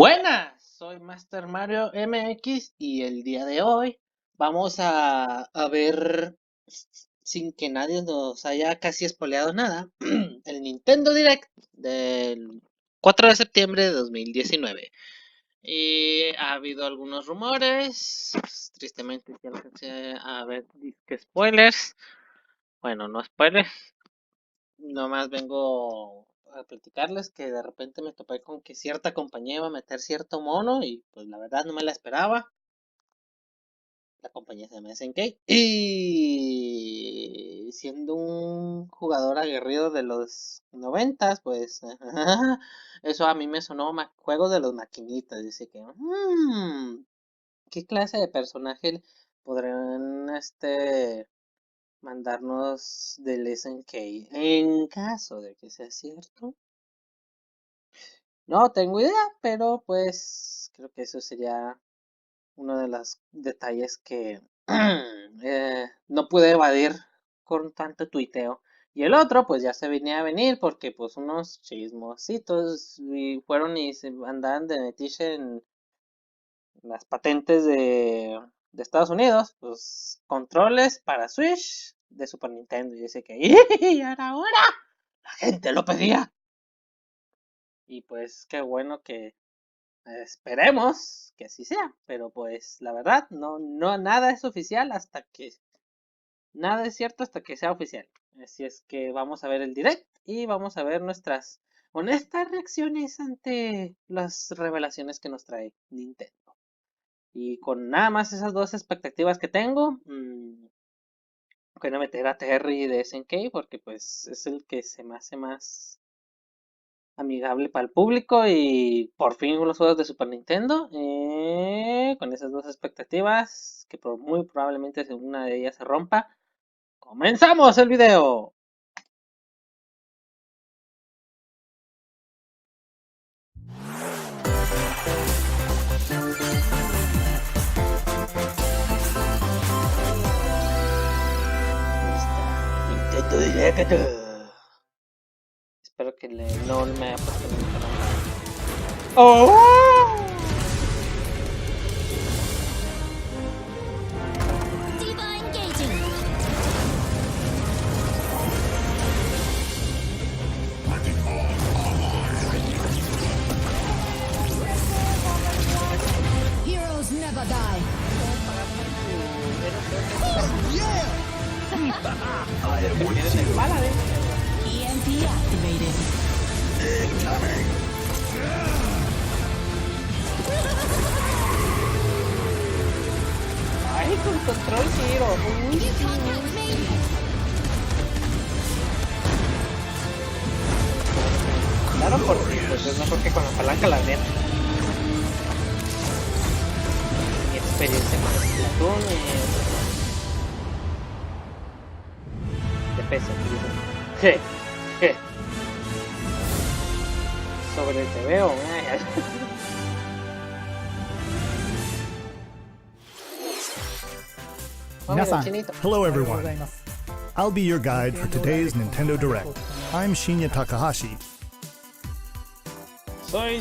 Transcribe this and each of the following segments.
Buenas, soy Master Mario MX y el día de hoy vamos a ver, sin que nadie nos haya casi espoleado nada, el Nintendo Direct del 4 de septiembre de 2019. Y ha habido algunos rumores, pues, tristemente ya alcancé a ver disque spoilers. Bueno, no spoilers, nomás vengo a platicarles que de repente me topé con que cierta compañía iba a meter cierto mono y pues la verdad no me la esperaba. La compañía se llama SNK y siendo un jugador aguerrido de los 90, pues eso a mí me sonó juegos de los maquinitas. Dice que ¿qué clase de personaje podrán mandarnos del SNK en caso de que sea cierto? No tengo idea, pero pues creo que eso sería uno de los detalles que no pude evadir con tanto tuiteo. Y el otro, pues ya se venía a venir porque pues unos chismositos y fueron y se andaban de metiche en las patentes de Estados Unidos, pues controles para Switch de Super Nintendo. Y dice que ¡y era hora! La gente lo pedía. Y pues qué bueno que esperemos que así sea, pero pues la verdad no nada es oficial hasta que nada es cierto hasta que sea oficial. Así es que vamos a ver el direct y vamos a ver nuestras honestas reacciones ante las revelaciones que nos trae Nintendo. Y con nada más esas dos expectativas que tengo, voy a meter a Terry de SNK porque pues es el que se me hace más amigable para el público y por fin los juegos de Super Nintendo, con esas dos expectativas que muy probablemente una de ellas se rompa. ¡Comenzamos el video! Nintendo Direct. Espero que no me haya puesto nunca nada. ¡Oh! Heroes never die. I am with you. EMP activated. Incoming. ¡Ay, con control giro! You can't touch me. Claro, porque pues, es mejor que con la palanca, la neta. Mi experiencia con el Splatoon de peso. Je. Sobre te veo. Hello everyone. I'll be your guide for today's Nintendo Direct. I'm Shinya Takahashi. Soy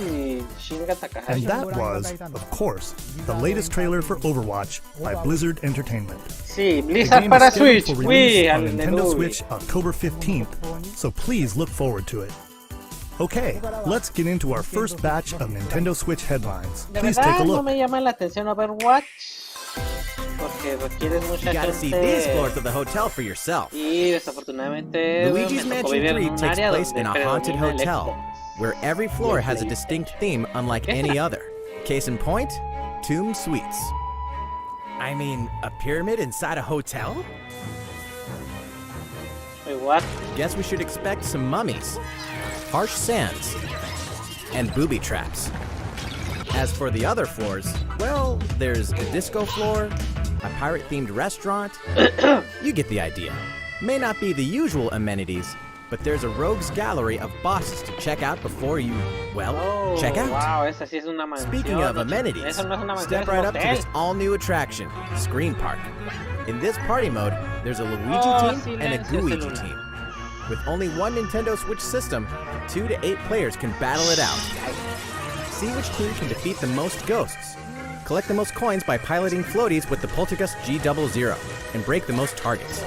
Shinga Takahashi. And that was, of course, the latest trailer for Overwatch by Blizzard Entertainment. Sí, The Blizzard game para is scheduled Switch. for release on Aleluya. Nintendo Switch October 15th, so please look forward to it. Okay, let's get into our first batch of Nintendo Switch headlines. De Please take verdad a no look. me llama la atención Overwatch porque requiere mucha You gotta see these floors of the hotel for yourself. y desafortunadamente Luigi's me tocó Mansion vivir en 3 un takes área place donde in a haunted predomina el hotel, Xbox. where every floor has a distinct theme unlike any other. Case in point, Tomb Suites. I mean, a pyramid inside a hotel? Wait, what? Guess we should expect some mummies, harsh sands, and booby traps. As for the other floors, well, there's a disco floor, a pirate-themed restaurant. You get the idea. May not be the usual amenities, but there's a rogues gallery of bosses to check out before you, well, Oh, check out. wow, esa sí es una mansión. Speaking of amenities, Eso no es una mansión, step es un right up to hotel. this all-new attraction, Screen Park. In this party mode, there's a Luigi Oh, team and a silencio, Gooigi celular. team. With only one Nintendo Switch system, 2 to 8 players can battle it out. See which team can defeat the most ghosts. Collect the most coins by piloting floaties with the Poltergust G00 and break the most targets.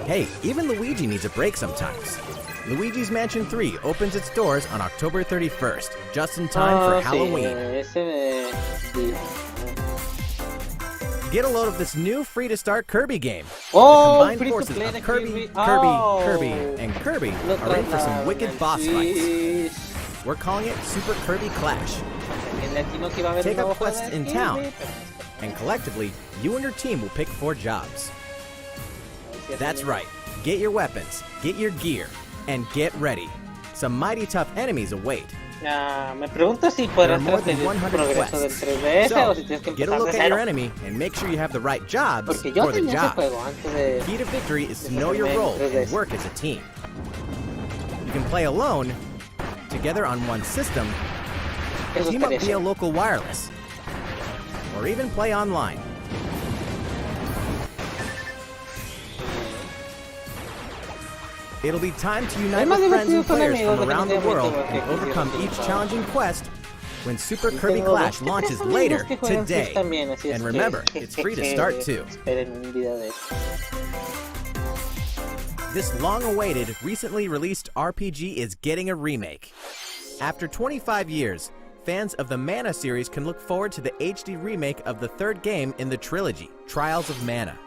Hey, even Luigi needs a break sometimes. Luigi's Mansion 3 opens its doors on October 31st, just in time for Halloween. Get a load of this new free-to-start Kirby game. Oh, The combined forces of Kirby, and Kirby are in for some wicked boss fights. We're calling it Super Kirby Clash. Take up quests in town, and collectively, you and your team will pick 4 jobs. That's right. Get your weapons, get your gear, and get ready. Some mighty tough enemies await. Me pregunto si There are podrás more than transferir 100 progreso del quests. 3DS o si So, tienes que get a empezar look de at your cero. enemy and make sure you have the right jobs Porque yo for the tenía ese job. juego antes de... Key to victory is to know your role and work as a team. You can play alone, together on one system, Eso team up estaría via chido. local wireless, or even play online. It'll be time to unite Es más with friends divertido and con players amigos, from around the definitivamente, world porque and overcome quisiera each jugar. challenging quest when Super Y Kirby tengo Clash 2 que launches 3 amigos later que juegan Switch today. también, así es And que- remember, it's free to start too. Esperen un video de eso. This long-awaited, recently released RPG is getting a remake. After 25 years, fans of the Mana series can look forward to the HD remake of the 3rd game in the trilogy, Trials of Mana.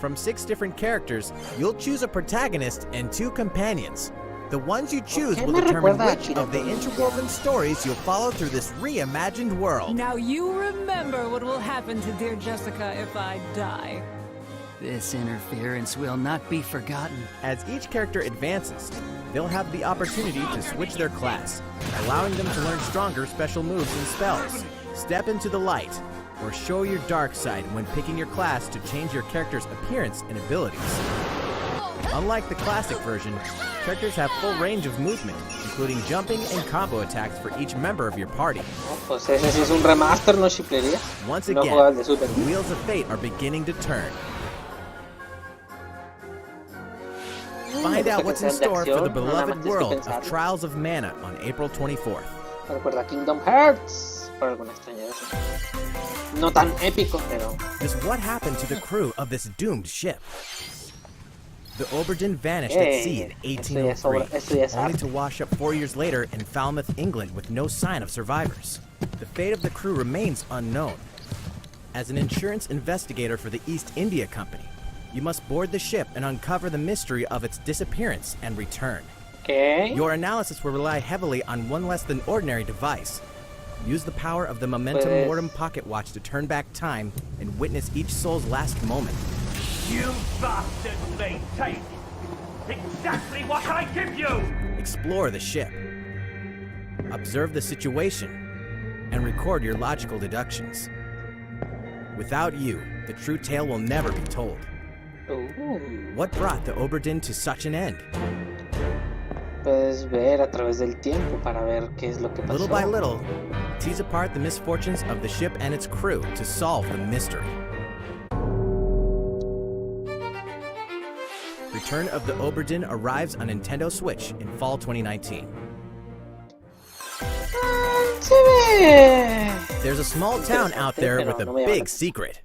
From 6 different characters, you'll choose a protagonist and 2 companions. The ones you choose ¿Por qué will me determine recuerda a which Akira of the Toriyama? interwoven stories you'll follow through this reimagined world. Now you remember what will happen to dear Jessica if I die. This interference will not be forgotten. As each character advances, they'll have the opportunity to switch their class, allowing them to learn stronger special moves and spells, step into the light, or show your dark side when picking your class to change your character's appearance and abilities. Unlike the classic version, characters have full range of movement, including jumping and combo attacks for each member of your party. No, pues ese sí es un remaster, no chiplería. Once No again, jugaba el de Super. the wheels of fate are beginning to turn. Find out what's in store for the beloved world of Trials of Mana on April 24th. Recuerda Kingdom Hearts, por alguna extraña razón. No tan épico, pero... Just what happened to the crew of this doomed ship? The Oberdin vanished at sea in Eso ya es 1803, only arte. to wash up 4 years later in Falmouth, England, with no sign of survivors. The fate of the crew remains unknown. As an insurance investigator for the East India Company, you must board the ship and uncover the mystery of its disappearance and return. ¿Qué? Your analysis will rely heavily on one less than ordinary device. Use the power of the Momentum Pues- Mortem pocket watch to turn back time and witness each soul's last moment. You bastards may take exactly what I give you! Explore the ship. Observe the situation and record your logical deductions. Without you, the true tale will never be told. What brought the Oberdin to such an end? Puedes ver a través del tiempo para ver qué es lo que pasó. Little by little, tease apart the misfortunes of the ship and its crew to solve the mystery. Return of the Oberdin arrives on Nintendo Switch in fall 2019. Se ve. There's a small town out there with a Pero no me llama la big atención. secret.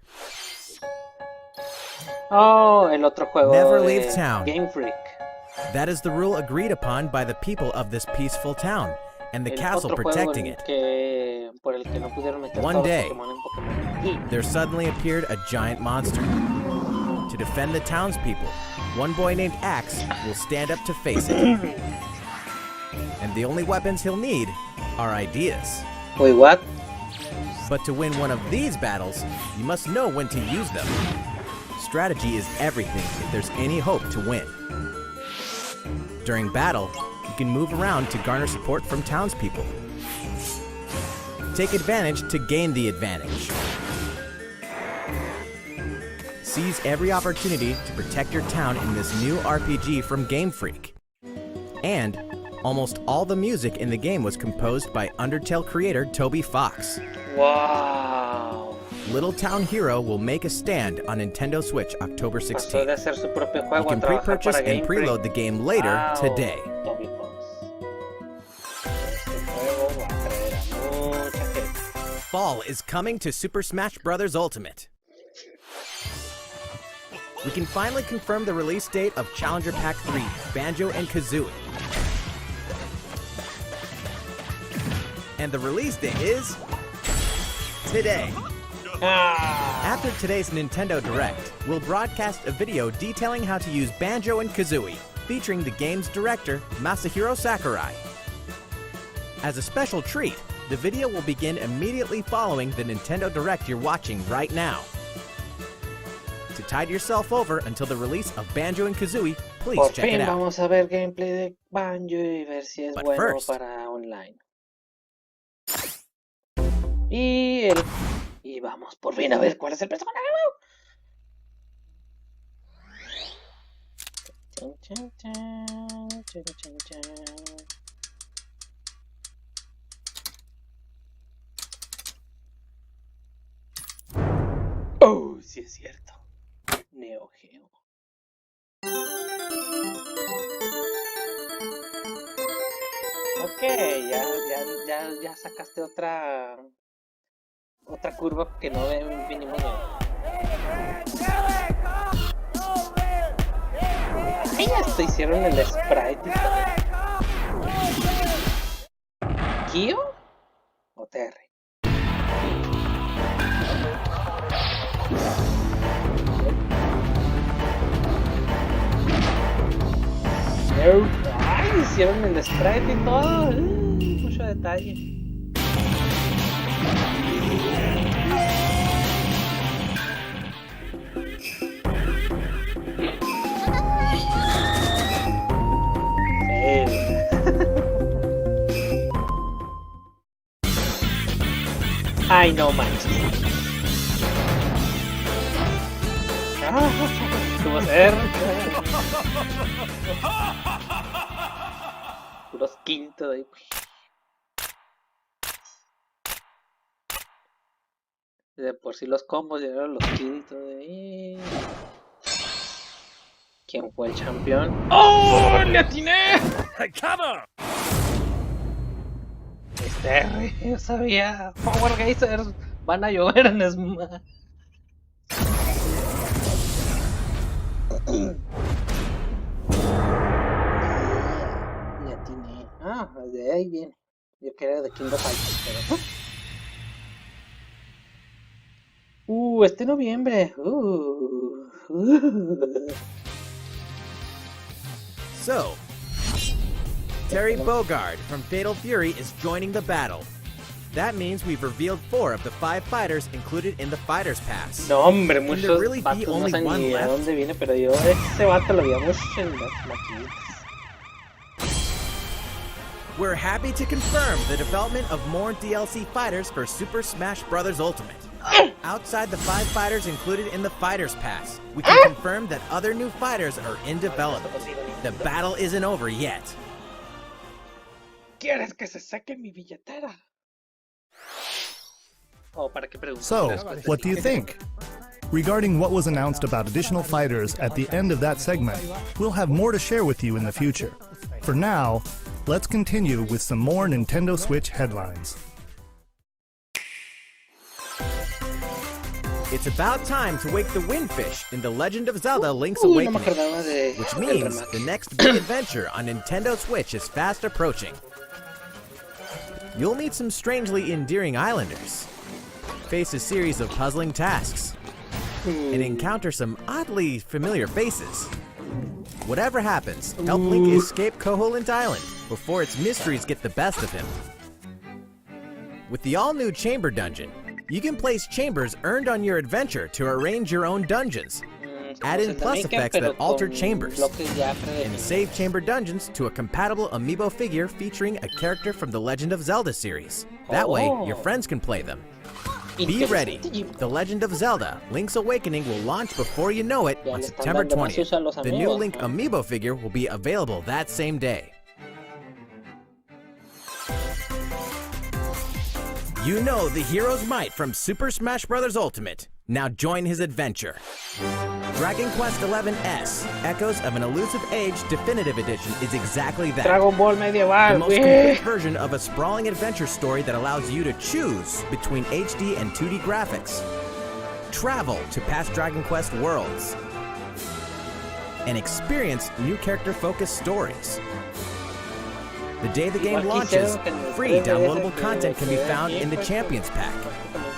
Oh, el otro juego Never de leave town. Game Freak. That is the rule agreed upon by the people of this peaceful town and the El castle otro juego protecting en it. que, por el que no pudieron meter One todos los day, Pokémon en Pokémon. Y There suddenly appeared a giant monster. To defend the townspeople, one boy named Axe will stand up to face it. And the only weapons he'll need are ideas. Wait, what? But to win one of these battles, you must know when to use them. Strategy is everything if there's any hope to win. During battle, you can move around to garner support from townspeople. Take advantage to gain the advantage. Seize every opportunity to protect your town in this new RPG from Game Freak. And almost all the music in the game was composed by Undertale creator Toby Fox. Wow. Little Town Hero will make a stand on Nintendo Switch October Pasó 16th. de hacer su propio You juego a can trabajar pre-purchase para and Game Freak. preload the game later Wow, today. Toby Fox. Este juego va a traer fall is coming to Super Smash Bros. Ultimate. We can finally confirm the release date of Challenger Pack 3, Banjo and Kazooie. And the release date is today. After today's Nintendo Direct, we'll broadcast a video detailing how to use Banjo and Kazooie, featuring the game's director, Masahiro Sakurai. As a special treat, the video will begin immediately following the Nintendo Direct you're watching right now. To tide yourself over until the release of Banjo and Kazooie, please Por check it fin out. vamos a ver gameplay de Banjo y ver si es But bueno first- para online. Y vamos por fin a ver cuál es el personaje nuevo. Chan, chan, chan, chan, chan, chan. Oh, sí es cierto. Neo Geo. Ok, ya sacaste otra curva que no vinimos de. Ay, hasta hicieron el sprite y todo. ¿Kyo o TR? Ay, hicieron el sprite y todo. Mucho detalle. Ay, no manches. Estuvo cerca. Puros quintos ahí. De por sí los combos llegaron los quintos de ahí. ¿Quién fue el campeón? ¡Oh! ¡Le atiné! Yo sabía. Power Geysers van a llover en Smash. Le atiné. Ah, de ahí viene. Yo quería de King of Fighters, pero. Este noviembre. So, Terry Bogard from Fatal Fury is joining the battle. That means we've revealed 4 of the 5 fighters included in the Fighters Pass. No, hombre, Can there muchos really be vatos no only saben one ni de left? dónde viene, pero yo ese vato lo habíamos en las maquinitas. We're happy to confirm the development of more DLC fighters for Super Smash Bros. Ultimate. Outside the 5 fighters included in the Fighters Pass, we can confirm that other new fighters are in development. The battle isn't over yet. ¿Quieres que se saque mi billetera? Oh, ¿para qué preguntas? So, what do you think? Regarding what was announced about additional fighters at the end of that segment, we'll have more to share with you in the future. For now, let's continue with some more Nintendo Switch headlines. It's about time to wake the Windfish in The Legend of Zelda Link's No me Awakening, acordaba de which del means remake. the next big adventure on Nintendo Switch is fast approaching. You'll meet some strangely endearing islanders, face a series of puzzling tasks, and encounter some oddly familiar faces. Whatever happens, help Link escape Koholint Island before its mysteries get the best of him. With the all-new Chamber Dungeon, you can place chambers earned on your adventure to arrange your own dungeons, add in plus effects that alter chambers, and save chamber dungeons to a compatible amiibo figure featuring a character from the Legend of Zelda series. That way, your friends can play them. Be ready. The Legend of Zelda Link's Awakening will launch before you know it on September 20th. The new Link amiibo figure will be available that same day. You know the hero's might from Super Smash Bros. Ultimate. Now join his adventure. Dragon Quest XI S, Echoes of an Elusive Age Definitive Edition is exactly that. Dragon Ball The medieval, most güey. complete version of a sprawling adventure story that allows you to choose between HD and 2D graphics. Travel to past Dragon Quest worlds. And experience new character-focused stories. The day the game launches, free downloadable content can be found in the Champions Pack,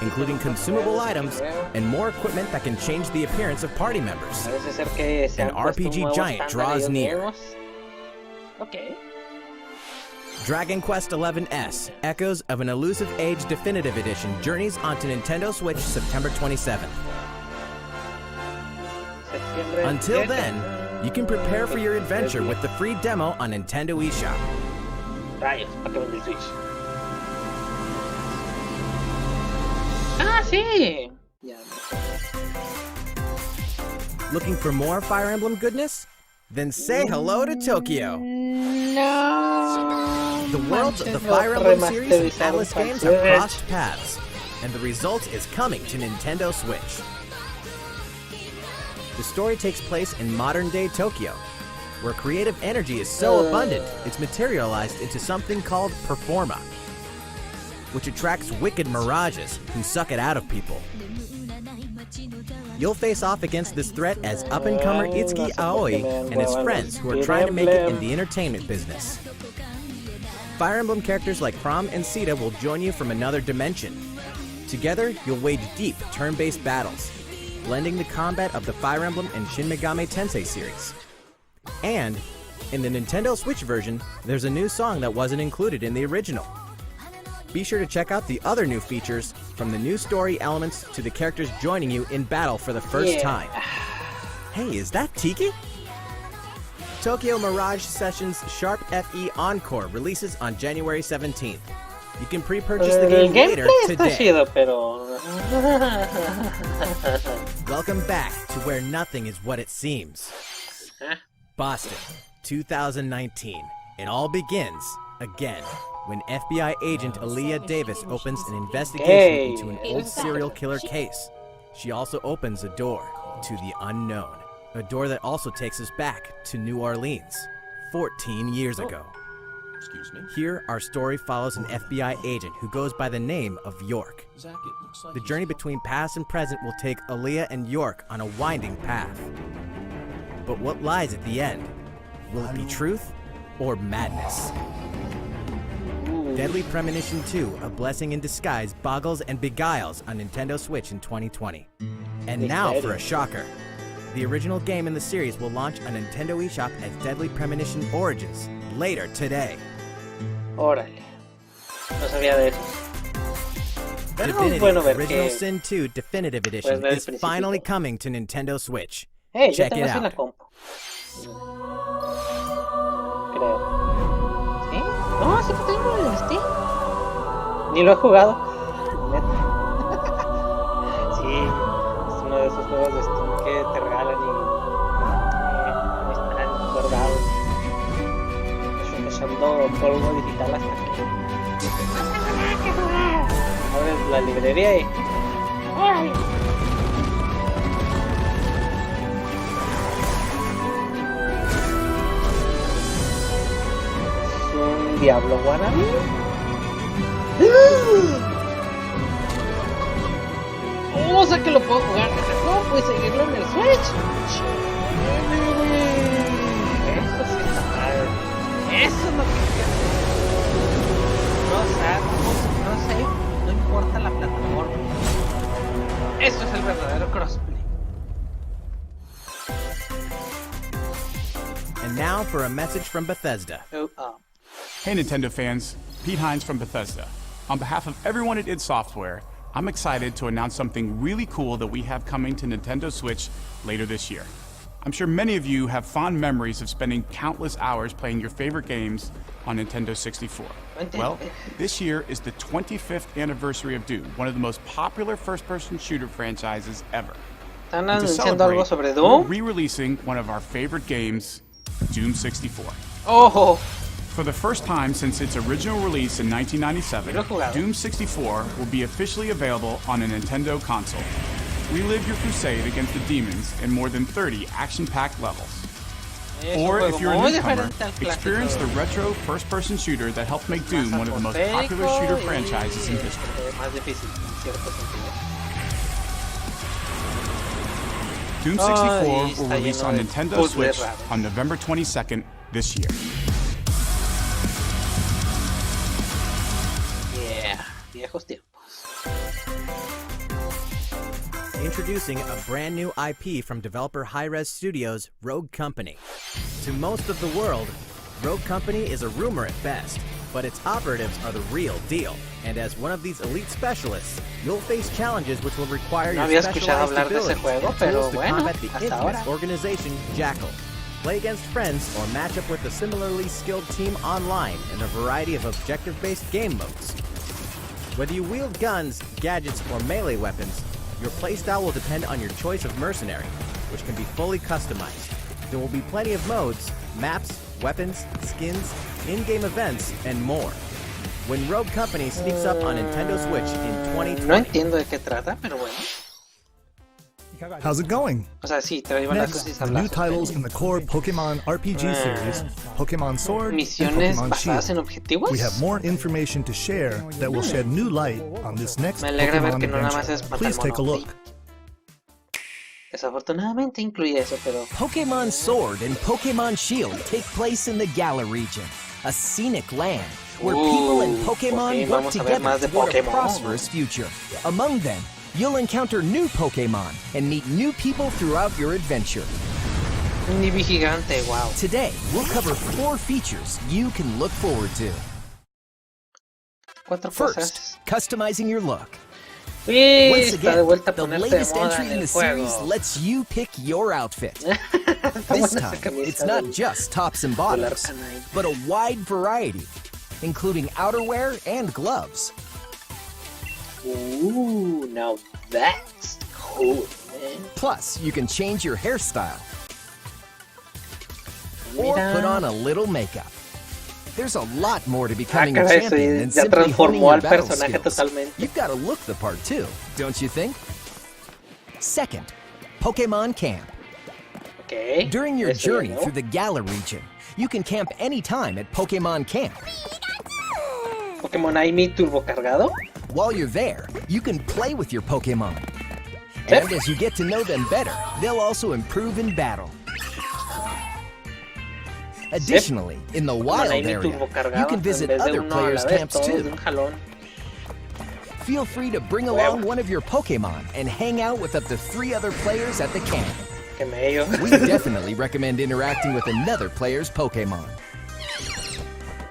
including consumable items and more equipment that can change the appearance of party members. Parece ser que se An han puesto un RPG nuevo giant estándar draws ellos near. mismos. Ok. Dragon Quest XI S, Echoes of an Elusive Age Definitive Edition journeys onto Nintendo Switch September 27th. Septiembre. Until then, you can prepare for your adventure with the free demo on Nintendo eShop. Rayos, para que venda el Switch. Ah, sí. Ya. Looking for more Fire Emblem goodness? Then say hello to Tokyo. No. The worlds of the Manches, Fire lo Emblem series and remasterizaron Atlas para games have Switch. crossed paths, and the result is coming to Nintendo Switch. The story takes place in modern-day Tokyo, where creative energy is so abundant it's materialized into something called Performa, which attracts wicked mirages who suck it out of people. You'll face off against this threat as up-and-comer Itsuki Aoi and his friends who are trying to make it in the entertainment business. Fire Emblem characters like Chrom and Sita will join you from another dimension. Together, you'll wage deep turn-based battles, blending the combat of the Fire Emblem and Shin Megami Tensei series. And, in the Nintendo Switch version, there's a new song that wasn't included in the original. Be sure to check out the other new features, from the new story elements to the characters joining you in battle for the first time. Hey, is that Tiki? Tokyo Mirage Sessions Sharp FE Encore releases on January 17th. You can pre-purchase the El game later gameplay está today. chido, pero... Welcome back to where nothing is what it seems. Boston, 2019. It all begins again when FBI agent Aaliyah Davis opens an investigation into an old serial killer case. She also opens a door to the unknown, a door that also takes us back to New Orleans, 14 years ago. Excuse me? Here, our story follows an FBI agent who goes by the name of York. Zach, it looks like The journey between past and present will take Aaliyah and York on a winding path. But what lies at the end? Will it be truth or madness? Deadly Premonition 2, A Blessing in Disguise, boggles and beguiles on Nintendo Switch in 2020. And now for a shocker. The original game in the series will launch on Nintendo eShop as Deadly Premonition Origins later today. Órale. No sabía de eso. Pero es Divinity bueno ver Original que... Sin 2 Definitive Edition ver el is principito. finally coming to Nintendo Switch. Hey, yo Check tengo it eso en la out. compu. Creo. ¿Sí? No, sí que tengo el Steam. Ni lo he jugado. Neta. Sí, es uno de esos juegos de Steam que te regalan y están guardados. Echando polvo digital hasta que... ¡No tengo nada que jugar! Abres la librería y... ¡Órale! ¿Un Diablo wannabe? O sea que lo puedo jugar desde la compu y seguirlo en el Switch. Chévere. Eso sí está padre. Eso es lo que quiero. No sé, no importa la plataforma. Eso es el verdadero crossplay. And now for a message from Bethesda. Hey Nintendo fans, Pete Hines from Bethesda. On behalf of everyone at id Software, I'm excited to announce something really cool that we have coming to Nintendo Switch later this year. I'm sure many of you have fond memories of spending countless hours playing your favorite games on Nintendo 64. Well, this year is the 25th anniversary of Doom, one of the most popular first-person shooter franchises ever. ¿Están And to anunciando algo sobre we're Doom? re-releasing one of our favorite games, Doom 64. ¡Ojo! For the first time since its original release in 1997, Doom 64 will be officially available on a Nintendo console. Relive your crusade against the demons in more than 30 action-packed levels. Or if you're a newcomer, experience the retro first-person shooter that helped make Doom one of the most popular shooter franchises in history. Doom 64 will release on Nintendo Switch on November 22nd this year. Yeah, viejos tiempos. Introducing a brand new IP from developer Hi-Rez Studios, Rogue Company. To most of the world, Rogue Company is a rumor at best, but its operatives are the real deal. And as one of these elite specialists, you'll face challenges which will require your specialized abilities and tools to combat the infamous organization Jackal. Play against friends or match up with a similarly skilled team online in a variety of objective-based game modes. Whether you wield guns, gadgets, or melee weapons, your playstyle will depend on your choice of mercenary, which can be fully customized. There will be plenty of modes, maps, weapons, skins, in-game events, and more. When Rogue Company sneaks up on Nintendo Switch in 2020... No entiendo de qué trata, pero bueno. How's it going? O sea, sí, trae Next, balazos y the new sablazos. titles in the core Pokemon RPG series, Pokemon Sword and Misiones Pokemon basadas en Shield. objetivos. We have more information to share that will shed new light on this next Me alegra ver Pokemon que no nada más adventure. es matar Please take a monos. look. Desafortunadamente incluye eso, pero... Pokemon Sword and Pokemon Shield take place in the Galar region, a scenic land where people and Pokemon work vamos a ver together más de toward a Pokémon. prosperous future. Among them, you'll encounter new Pokemon and meet new people throughout your adventure. Un Eevee gigante, wow. Today, we'll cover 4 features you can look forward to. 4 First, cosas. customizing your look. Y Once está de again, vuelta a the ponerse de latest moda entry en in el the series juego. lets you pick your outfit. Está This buena time, esa camisa it's not del- just tops and del bottoms, Arcanine. but a wide variety, including outerwear and gloves. Ooh, now that's cool, man. Plus, you can change your hairstyle or Mira. put on a little makeup. There's a lot more to becoming a caray, champion sí, than ya simply honing transformó your al battle personaje skills. totalmente. You've got to look the part too, don't you think? Second, Pokemon Camp. Okay. During your eso ya journey no. through the Galar region, you can camp anytime at Pokemon Camp. Pokémon Amy turbo cargado. While you're there, you can play with your Pokemon. Yep. And as you get to know them better, they'll also improve in battle. Additionally, in the wild Amy area, turbo cargado, you can en visit vez de other uno a players' la vez, camps todos de too. un jalón. Feel free to bring along one of your Pokemon and hang out with up to 3 other players at the camp. Que mello. We definitely recommend interacting with another player's Pokemon.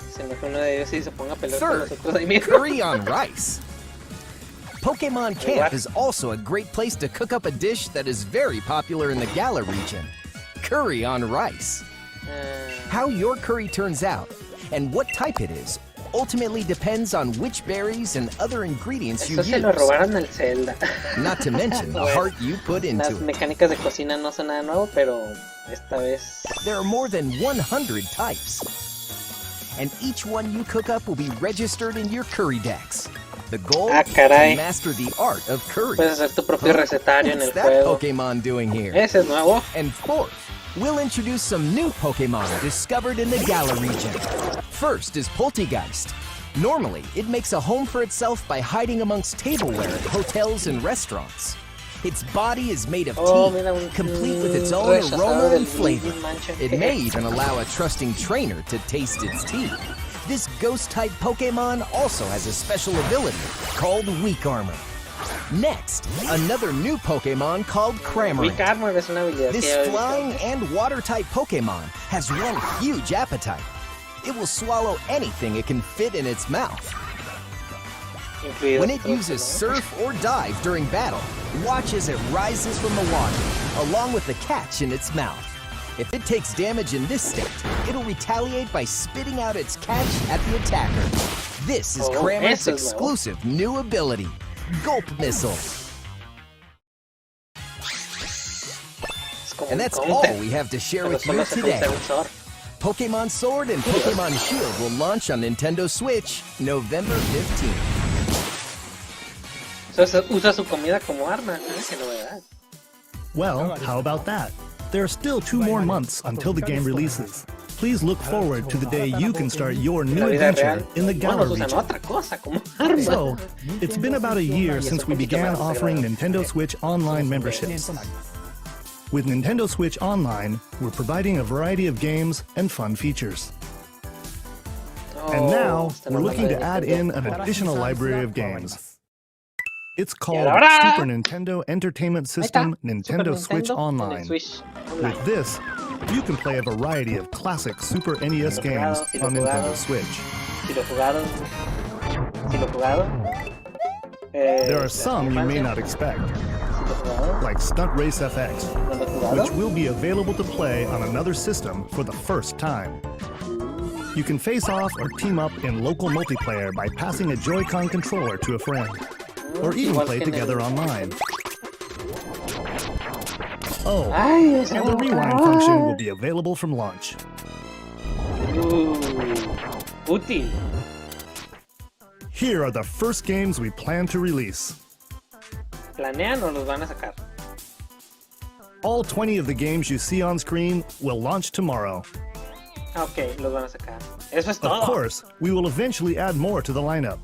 Se me fue uno de ellos y se ponga a pelear con Third, los otros ahí mismo. curry on rice. Pokemon What? Camp is also a great place to cook up a dish that is very popular in the Galar region. Curry on rice. How your curry turns out and what type it is ultimately depends on which berries and other ingredients you Eso se lo use. robaron al Zelda. Not to mention the Bueno, heart you put into Las it. mecánicas de cocina no son nada nuevo, pero esta vez... There are more than 100 types. And each one you cook up will be registered in your curry decks. The goal Ah, to caray. master the art of curry. Puedes hacer tu propio recetario en What's el that juego. Pokemon doing here? Ese es nuevo. And fourth, we'll introduce some new Pokemon discovered in the Galar region. First is Poltegeist. Normally, it makes a home for itself by hiding amongst tableware at hotels and restaurants. Its body is made of Oh, teeth, mira, un complete with its own rechazado aroma del and flavor. Luigi Mansion. It may even allow a trusting trainer to taste its teeth. This ghost-type Pokemon also has a special ability called Weak Armor. Next, another new Pokemon called Cramorant. Weak Armor es una habilidad This que ya había flying visto. and water-type Pokemon has one huge appetite. It will swallow anything it can fit in its mouth. Incluidos When it todos, uses ¿no? surf or dive during battle, watch as it rises from the water, along with the catch in its mouth. If it takes damage in this state, it'll retaliate by spitting out its catch at the attacker. This is Oh, Cramorant's eso es nuevo. exclusive new ability, Gulp Missile. Es como And un that's counter, all we have to share pero with solo you se today. usa un short. Pokemon Sword and Pokemon Shield will launch on Nintendo Switch November 15th. Entonces usa su comida como arma. Qué novedad. Well, how about that? There are still 2 more months until the game releases. Please look forward to the day you can start your new adventure in the Galar region. So, it's been about a year since we began offering Nintendo Switch Online memberships. With Nintendo Switch Online, we're providing a variety of games and fun features. And now, we're looking to add in an additional library of games. It's called Super Nintendo Entertainment System Nintendo Switch Online. With this, you can play a variety of classic Super NES games on Nintendo Switch. There are some you may not expect, like Stunt Race FX, which will be available to play on another system for the first time. You can face off or team up in local multiplayer by passing a Joy-Con controller to a friend, or even play together online. Oh, and the rewind function will be available from launch. Útil. Here are the first games we plan to release. ¿Planean o los van a sacar? All 20 of the games you see on screen will launch tomorrow. Ok, los van a sacar. Eso es todo. Of course, we will eventually add more to the lineup.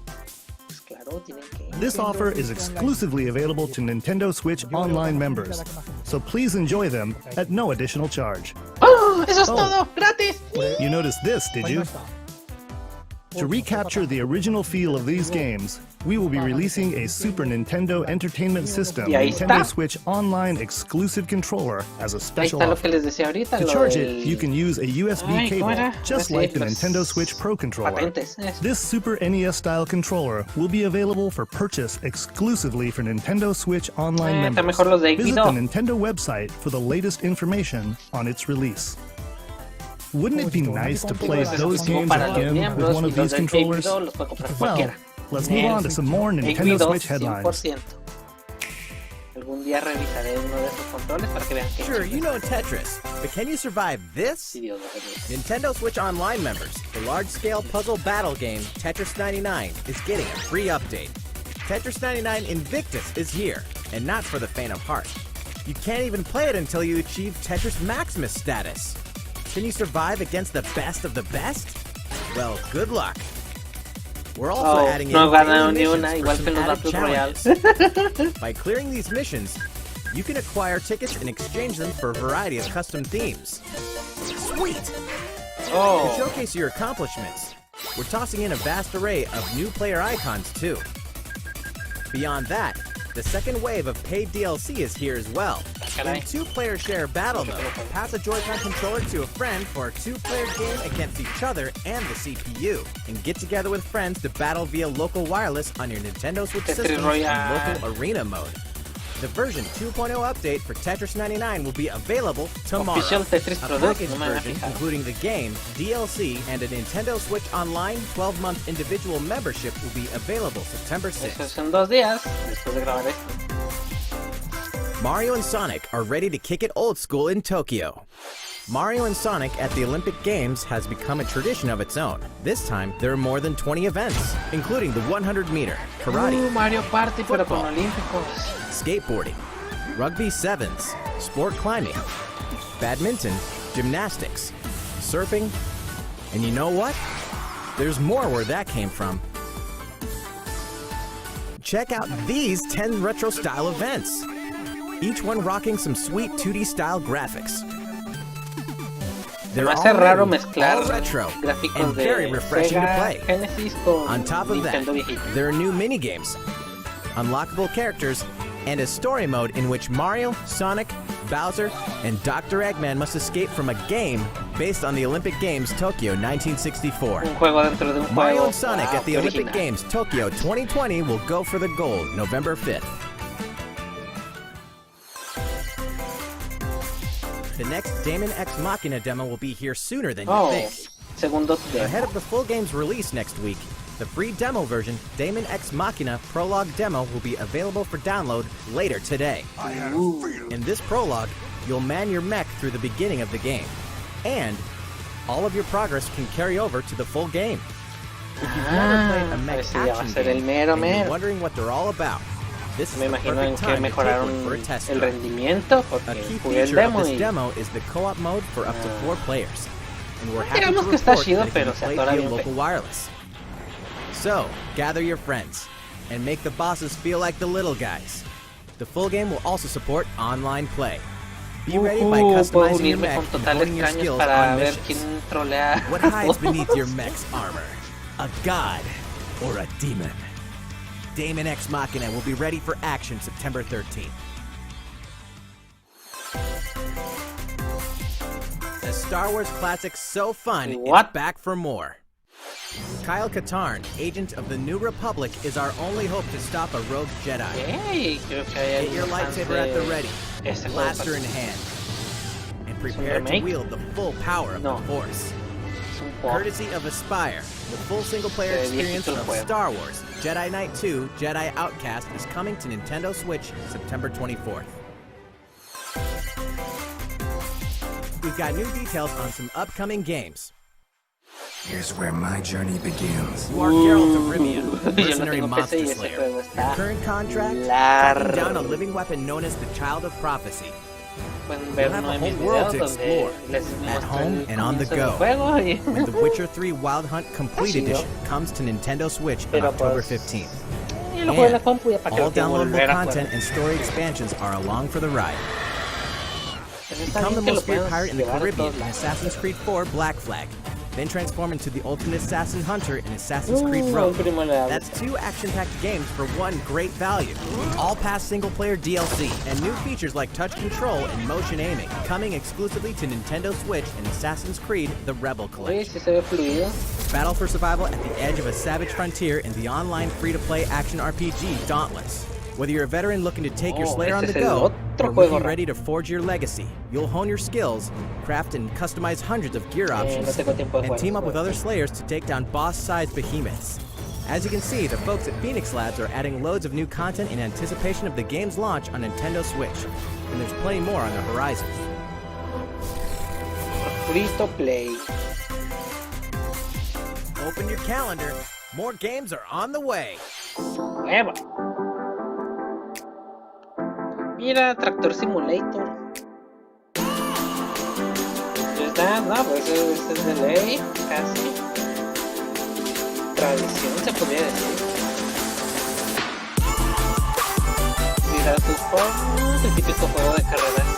Claro, tienen que. This offer is exclusively available to Nintendo Switch Online members, so please enjoy them at no additional charge. ¡Oh! ¡Eso es todo! ¡Gratis! You noticed this, did you? To recapture the original feel of these games, we will be releasing a Super Nintendo Entertainment System Nintendo Switch Online exclusive controller as a special offer. To charge it, you can use a USB cable, just like the Nintendo Switch Pro controller. This Super NES-style controller will be available for purchase exclusively for Nintendo Switch Online members. Visit the Nintendo website for the latest information on its release. Wouldn't it be nice to play those games again with one of these controllers? Well, let's move on to some more Nintendo Switch headlines. Sure, you know Tetris, but can you survive this? Nintendo Switch Online members, the large-scale puzzle battle game Tetris 99 is getting a free update. Tetris 99 Invictus is here, and not for the faint of heart. You can't even play it until you achieve Tetris Maximus status. Can you survive against the best of the best? Well, good luck. We're also adding in daily missions for some added challenges. By clearing these missions, you can acquire tickets and exchange them for a variety of custom themes. Sweet! To showcase your accomplishments, we're tossing in a vast array of new player icons too. Beyond that, the second wave of paid DLC is here as well. In 2-player share battle mode, pass a Joy-Con controller to a friend for a 2-player game against each other and the CPU, and get together with friends to battle via local wireless on your Nintendo Switch system in local arena mode. The version 2.0 update for Tetris 99 will be available tomorrow. A package version including the game, DLC, and a Nintendo Switch Online 12-month individual membership will be available September 6th. Mario and Sonic are ready to kick it old school in Tokyo. Mario and Sonic at the Olympic Games has become a tradition of its own. This time, there are more than 20 events, including the 100-meter, karate, Mario Party, football, skateboarding, rugby sevens, sport climbing, badminton, gymnastics, surfing, and you know what? There's more where that came from. Check out these 10 retro-style events, each one rocking some sweet 2D style graphics. They're all retro and very refreshing to play. On top of that, there are new mini-games, unlockable characters, and a story mode in which Mario, Sonic, Bowser, and Dr. Eggman must escape from a game based on the Olympic Games Tokyo 1964. Mario and Sonic at the Olympic Games Tokyo 2020 will go for the gold November 5th. The next Damon X Machina demo will be here sooner than you think. Ahead of the full game's release next week, the free demo version, Damon X Machina Prologue Demo, will be available for download later today. In this prologue, you'll man your mech through the beginning of the game. And all of your progress can carry over to the full game. If you've never played a mech ese ya va a action ser el game mero and you're mero. wondering what they're all about, this is Me the imagino en perfect que time to take mejoraron one for a test el drive. rendimiento A porque key jugué el feature of demo this y demo is the co-op mode for up to 4 players. And we're happy to digamos que está report chido, that it can pero be se played atora via bien local feo. wireless. So, gather your friends and make the bosses feel like the little guys. The full game will also support online play. Be ready by Puedo customizing your unirme mech con and total honing your extraños skills para on ver missions. quién trolea. What hides beneath your mech's armor? A god or a demon? Damon X Machina will be ready for action September 13th. The Star Wars classic So Fun is back for more. Kyle Katarn, agent of the New Republic, is our only hope to stop a rogue Jedi. Hey, creo que hay Get your lightsaber at the ready, blaster in hand, and prepare to wield the full power of the Force. Courtesy of Aspire, the full single-player experience of Star Wars, Jedi Knight 2, Jedi Outcast is coming to Nintendo Switch September 24th. We've got new details on some upcoming games. Here's where my journey begins. You are Geralt of Rivia, mercenary monster slayer. Your current contract? Tracking down a living weapon known as the Child of Prophecy. You'll have a whole world to explore, at home and on the go, when The Witcher 3 Wild Hunt Complete Edition comes to Nintendo Switch on October 15th. And all downloadable content and story expansions are along for the ride. Become the most feared pirate in the Caribbean in Assassin's Creed 4 Black Flag. Then transform into the ultimate assassin hunter in Assassin's Creed Rogue. That's 2 action-packed games for one great value. All past single-player DLC and new features like touch control and motion aiming, coming exclusively to Nintendo Switch and Assassin's Creed The Rebel Collection. Battle for survival at the edge of a savage frontier in the online free-to-play action RPG Dauntless. Whether you're a veteran looking to take your Slayer on the go, or rookie ready to forge your legacy, you'll hone your skills, craft and customize hundreds of gear options, and team up with other Slayers to take down boss-sized behemoths. As you can see, the folks at Phoenix Labs are adding loads of new content in anticipation of the game's launch on Nintendo Switch, and there's plenty more on the horizon. Free to play. Open your calendar. More games are on the way. Nueva. Mira, Tractor Simulator. ¿Ya está? No, pues ese es de ley, casi. Tradición se podría decir. Mira tus juegos, el típico juego de carreras.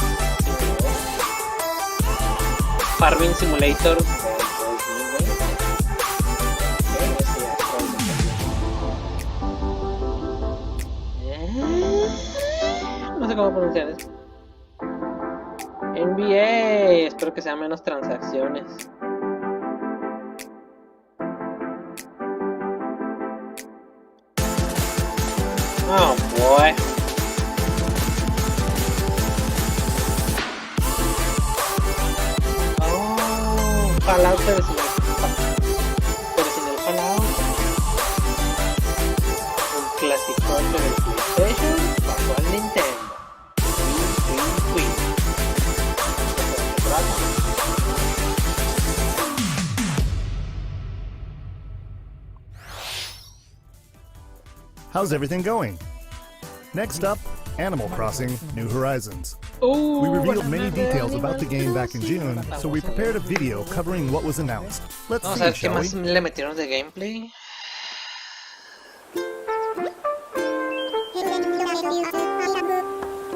Farming Simulator. No sé cómo pronunciar eso. NBA, espero que sean menos transacciones. Oh boy. Oh, Fallout pero sin el Fallout. Un clásico del PlayStation pasó al Nintendo. How's everything going? Next up, Animal Crossing New Horizons. Ooh, We revealed many details about the game back in June, so we prepared a video covering what was announced. Let's Vamos a see, ver qué shall we? más le metieron de gameplay.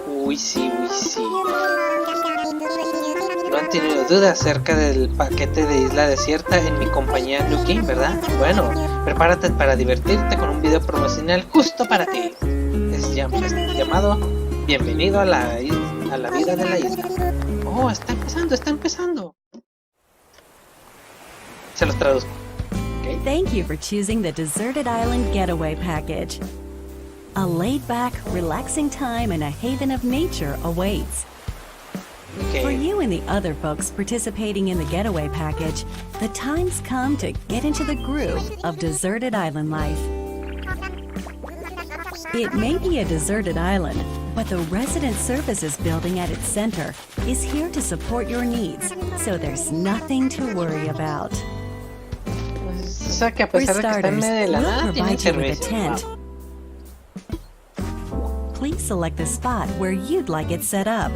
Uy, sí, uy, sí. No han tenido duda acerca del paquete de Isla Desierta en mi compañía New Game, ¿verdad? Bueno, prepárate para divertirte con un video promocional justo para ti. Es llamado Bienvenido a la vida de la isla. Oh, está empezando, está empezando. Se los traduzco. Okay. Thank you for choosing the Deserted Island Getaway Package. A laid-back, relaxing time and a haven of nature awaits. Okay. For you and the other folks participating in the Getaway Package, the time's come to get into the groove of deserted island life. It may be a deserted island, But the Resident Services building at its center is here to support your needs, so there's nothing to worry about. O sea que a For pesar de que está en starters, medio de la we'll nada, tienen provide you with a servicio. tent. Please select the spot where you'd like it set up.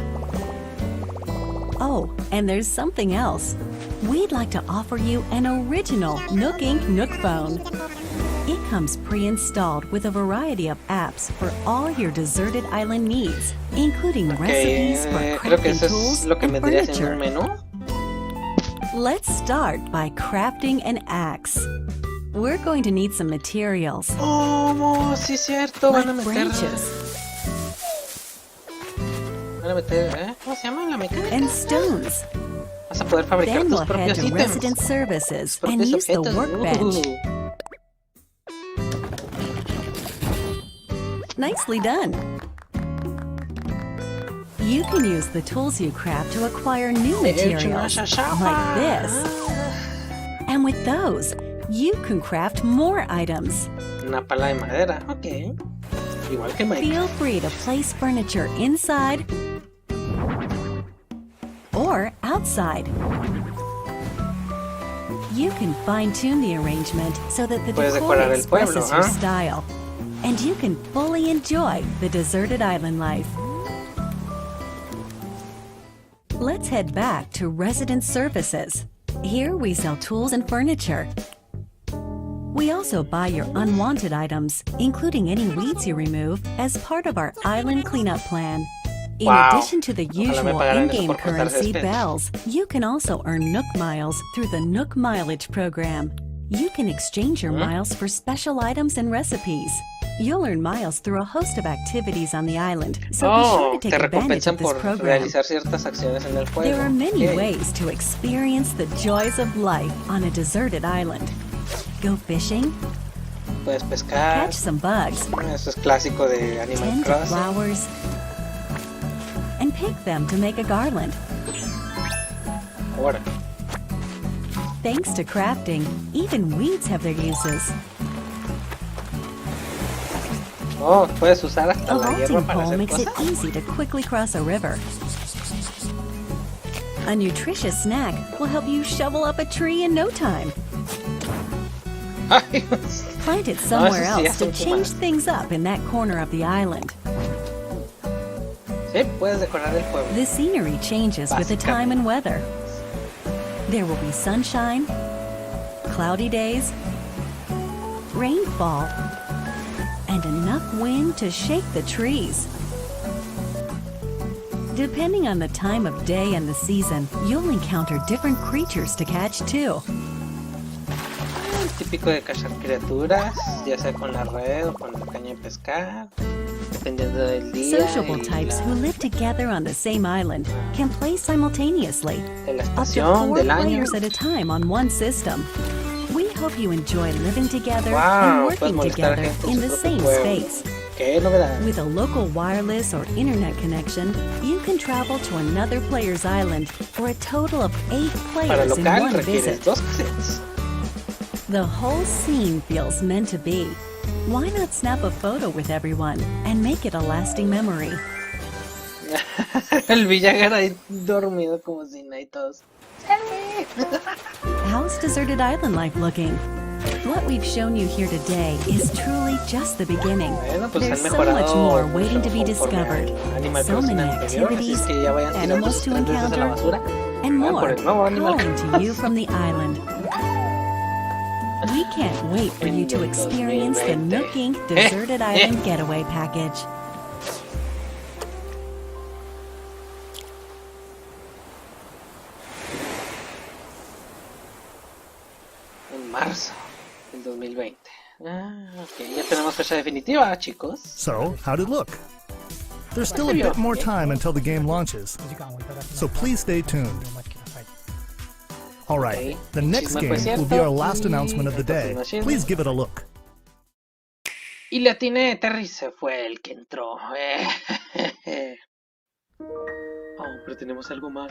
Oh, and there's something else. We'd like to offer you an original Nook Inc. Nook phone. It comes pre-installed with a variety of apps for all your deserted island needs, including recipes for Creo que crafting eso tools es lo que and vendría siendo un furniture. menú. Let's start by crafting an axe. We're going to need some materials, Oh, sí, cierto. like Van a meter. branches Van a meter. ¿Cómo se llama la mecánica? and stones. Vas a poder fabricar Then tus we'll head propios to ítems. Resident Services Tus and propios use the objetos. workbench. Nicely done. You can use the tools you craft to acquire new materials, like this. And with those, you can craft more items. Una pala de madera. Ok. Igual que Mike. Feel free to place furniture inside or outside. You can fine-tune the arrangement so that the Puedes decor decorar el pueblo, expresses your ¿ah? style, and you can fully enjoy the deserted island life. Let's head back to Resident Services. Here we sell tools and furniture. We also buy your unwanted items, including any weeds you remove, as part of our island cleanup plan. In Wow. addition to the Ojalá me usual pagaran eso in-game por cortar currency césped. bells, you can also earn Nook miles through the Nook Mileage program. You can exchange your miles for special items and recipes. You'll earn miles through a host of activities on the island, so be sure to Te take advantage recompensan of this por program. realizar ciertas acciones en el juego. There are many Ok. ways to experience the joys of life on a deserted island. Go fishing, Puedes pescar. catch some bugs, Eso es clásico de Animal tend to Crossing. flowers, and pick them to make a garland. Ahora. Thanks to crafting, even weeds have their uses. Oh, puedes usar hasta A la hierba vaulting para pole hacer makes it cosas. easy to quickly cross a river. A nutritious snack will help you shovel up a tree in no time. Ay, Plant it somewhere eso sí, ya else to son change humanas. things up in that corner of the island. Sí, puedes decorar el pueblo. The scenery changes with the time and weather. There will be sunshine, cloudy days, rainfall, and enough wind to shake the trees. Depending on the time of day and the season, you'll encounter different creatures to catch too. Típico de cazar criaturas, ya sea con la red o con la caña de pescar, dependiendo del día. Sociable types who live together on the same island can play simultaneously, de la up to estación, 4 del año. players at a time on one system. We hope you enjoy living together Wow, and puedes working molestar a together gente en in su the propio same pueblo. space. Qué novedad. With a local wireless or internet connection, you can travel to another player's island for a total of 8 Para players in local one requieres visit. 2 cassettes. The whole scene feels meant to be. Why not snap a photo with everyone and make it a lasting memory? El Villagar ahí dormido como si nada y todos. How's Deserted Island life looking? What we've shown you here today is truly just the beginning. Bueno, pues There's han so much mejorado more waiting to be conforme discovered. al Animal So Crossing many anterior, así es activities, que ya vayan tirando animals sus to prendas desde la encounter, basura. and Vayan por more el nuevo Animal calling to you from the island. We can't wait for you to experience the Nook Inc. Deserted Island Getaway Package. En marzo del 2020. Ok, ya tenemos fecha definitiva, chicos. So, how'd it look? There's still a bit more time until the game launches, so please stay tuned. Alright, the next game will be our last announcement of the day. Please give it a look. Y le atiné, Terry se fue el que entró. Oh, pero tenemos algo más.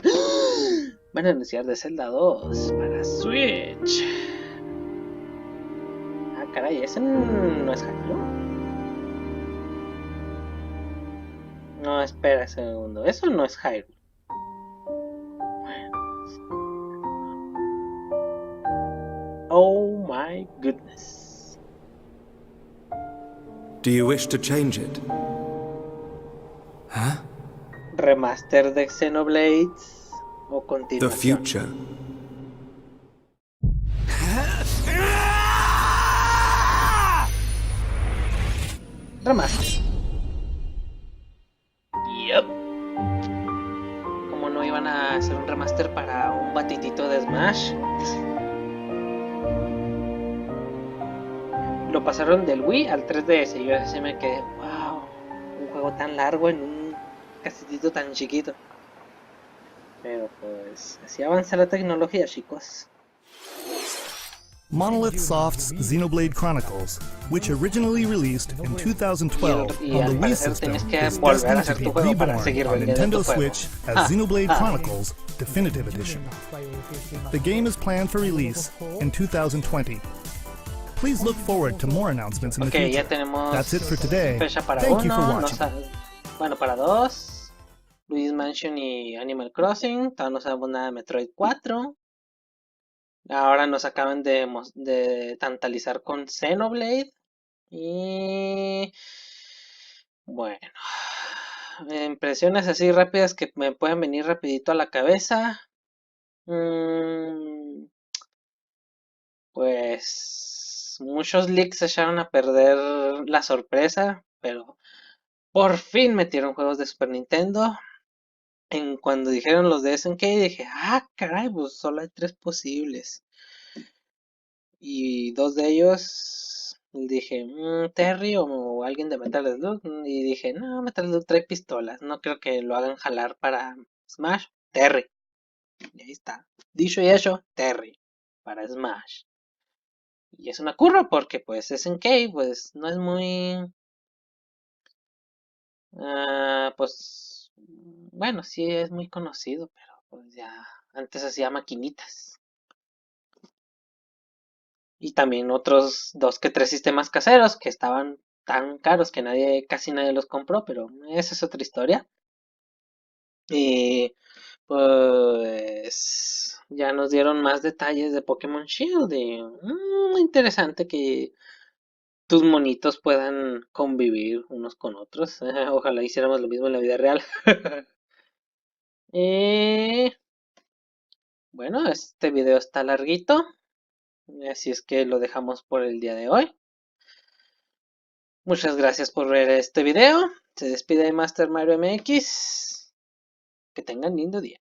Van a anunciar de Zelda 2 para Switch. Ah, caray, ¿ese no es Halo? No, espera un segundo. Eso no es Hyrule. Oh my goodness. Do you wish to change it? Huh? Remaster de Xenoblades o The continuación. future. Remaster. Yep. ¿Cómo no iban a hacer un remaster para un batidito de Smash? Lo pasaron del Wii al 3DS y yo así me quedé, wow, un juego tan largo en un casetito tan chiquito. Pero pues así avanza la tecnología, chicos. Monolith Soft's Xenoblade Chronicles, which originally released in 2012 Y on al the Wii parecer system, tienes que is volver a destined hacer to be tu juego para reborn seguir on vendiendo Nintendo tu juego. Switch as Xenoblade Chronicles Definitive Edition. The game is planned for release in 2020. Please look forward to more announcements in the future. Ya tenemos That's it for today. fecha para Thank you for uno, watching. bueno, para dos, Luigi's Mansion y Animal Crossing. Todavía no sabemos nada de Metroid 4. Ahora nos acaban de tantalizar con Xenoblade. Y bueno, impresiones así rápidas que me pueden venir rapidito a la cabeza. Pues muchos leaks echaron a perder la sorpresa, pero por fin metieron juegos de Super Nintendo. Cuando dijeron los de SNK dije, ah, caray, pues solo hay 3 posibles. Y 2 de ellos dije, Terry o alguien de Metal Slug. Y dije, no, Metal Slug trae pistolas, no creo que lo hagan jalar para Smash. Terry. Y ahí está. Dicho y hecho, Terry. Para Smash. Y es una curva porque pues SNK pues no es muy... pues bueno, sí es muy conocido, pero pues ya antes hacía maquinitas. Y también otros 2 que 3 sistemas caseros que estaban tan caros que casi nadie los compró, pero esa es otra historia. Y pues ya nos dieron más detalles de Pokémon Shield y interesante que tus monitos puedan convivir unos con otros. Ojalá hiciéramos lo mismo en la vida real. Y bueno, este video está larguito, así es que lo dejamos por el día de hoy. Muchas gracias por ver este video. Se despide Master Mario MX. Que tengan lindo día.